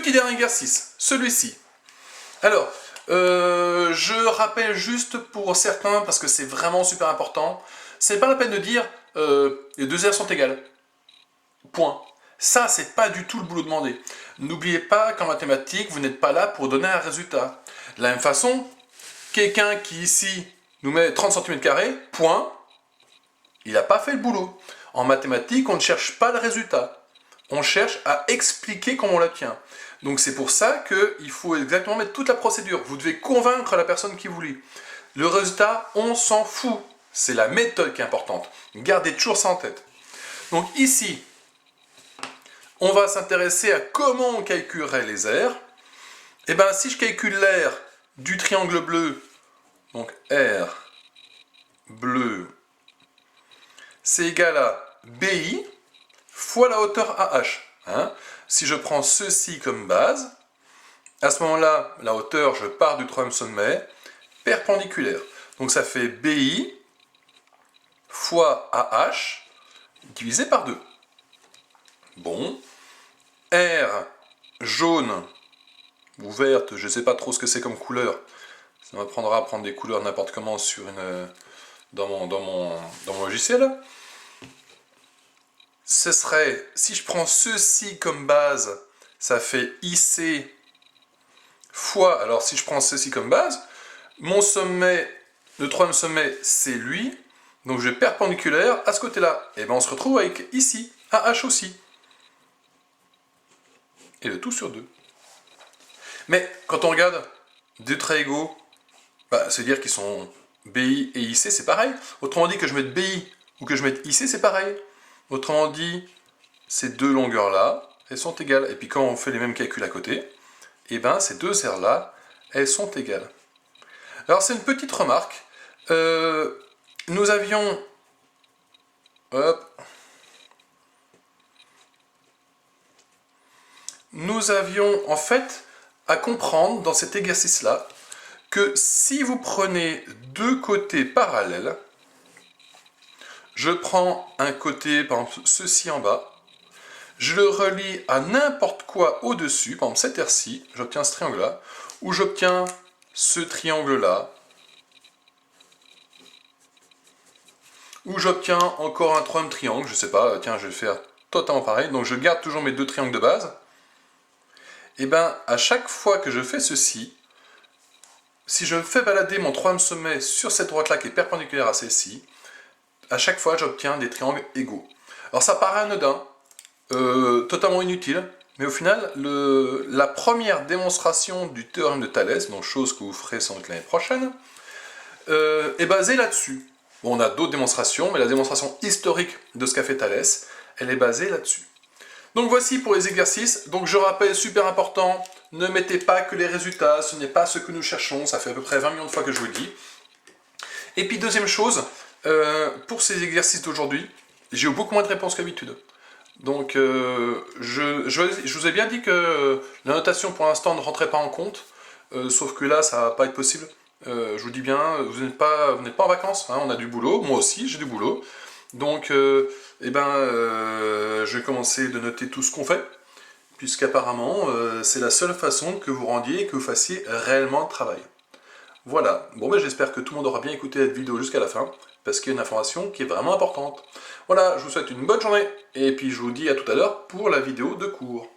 Petit dernier exercice, celui-ci. Alors, je rappelle juste pour certains, parce que c'est vraiment super important, c'est pas la peine de dire les deux aires sont égales. Point. Ça, c'est pas du tout le boulot demandé. N'oubliez pas qu'en mathématiques, vous n'êtes pas là pour donner un résultat. De la même façon, quelqu'un qui ici nous met 30 cm², point, il n'a pas fait le boulot. En mathématiques, on ne cherche pas le résultat. On cherche à expliquer comment on l'obtient. Donc c'est pour ça qu'il faut exactement mettre toute la procédure. Vous devez convaincre la personne qui vous lit. Le résultat, on s'en fout. C'est la méthode qui est importante. Gardez toujours ça en tête. Donc ici, on va s'intéresser à comment on calculerait les aires. Et bien si je calcule l'aire du triangle bleu, donc R bleu, c'est égal à BI fois la hauteur AH. Hein. Si je prends ceci comme base, à ce moment-là, la hauteur, je pars du troisième sommet, perpendiculaire. Donc ça fait BI fois AH divisé par 2. Bon. R jaune ou verte, je ne sais pas trop ce que c'est comme couleur. Ça m'apprendra à prendre des couleurs n'importe comment sur dans mon logiciel. Ce serait, si je prends ceci comme base, ça fait IC fois, alors si je prends ceci comme base, mon sommet, le troisième sommet, c'est lui, donc je vais perpendiculaire à ce côté-là. Et bien on se retrouve avec ici, AH aussi. Et le tout sur 2. Mais quand on regarde deux traits égaux, c'est-à-dire qu'ils sont BI et IC, c'est pareil. Autrement dit, que je mette BI ou que je mette IC, c'est pareil. Autrement dit, ces deux longueurs-là, elles sont égales. Et puis quand on fait les mêmes calculs à côté, et ben ces deux aires-là, elles sont égales. Alors c'est une petite remarque. Nous avions... Hop. Nous avions en fait à comprendre dans cet exercice-là que si vous prenez deux côtés parallèles, je prends un côté, par exemple ceci en bas, je le relie à n'importe quoi au-dessus, par exemple cette aire-ci, j'obtiens ce triangle-là, ou j'obtiens ce triangle-là, ou j'obtiens encore un troisième triangle, je sais pas, tiens je vais faire totalement pareil, donc je garde toujours mes deux triangles de base. Et bien, à chaque fois que je fais ceci, si je fais balader mon troisième sommet sur cette droite-là qui est perpendiculaire à celle-ci, à chaque fois j'obtiens des triangles égaux. Alors ça paraît anodin, totalement inutile, mais au final, la première démonstration du théorème de Thalès, donc chose que vous ferez sans doute l'année prochaine, est basée là-dessus. Bon, on a d'autres démonstrations, mais la démonstration historique de ce qu'a fait Thalès, elle est basée là-dessus. Donc voici pour les exercices. Donc je rappelle, super important, ne mettez pas que les résultats, ce n'est pas ce que nous cherchons, ça fait à peu près 20 millions de fois que je vous le dis. Et puis deuxième chose, pour ces exercices d'aujourd'hui, j'ai eu beaucoup moins de réponses qu'habitude. Donc je vous ai bien dit que la notation pour l'instant ne rentrait pas en compte, sauf que là ça ne va pas être possible. Je vous dis bien, vous n'êtes pas en vacances, hein, on a du boulot, moi aussi j'ai du boulot. Donc, je vais commencer de noter tout ce qu'on fait, puisqu'apparemment, c'est la seule façon que vous rendiez et que vous fassiez réellement le travail. Voilà, bon j'espère que tout le monde aura bien écouté cette vidéo jusqu'à la fin, parce qu'il y a une information qui est vraiment importante. Voilà, je vous souhaite une bonne journée, et puis je vous dis à tout à l'heure pour la vidéo de cours.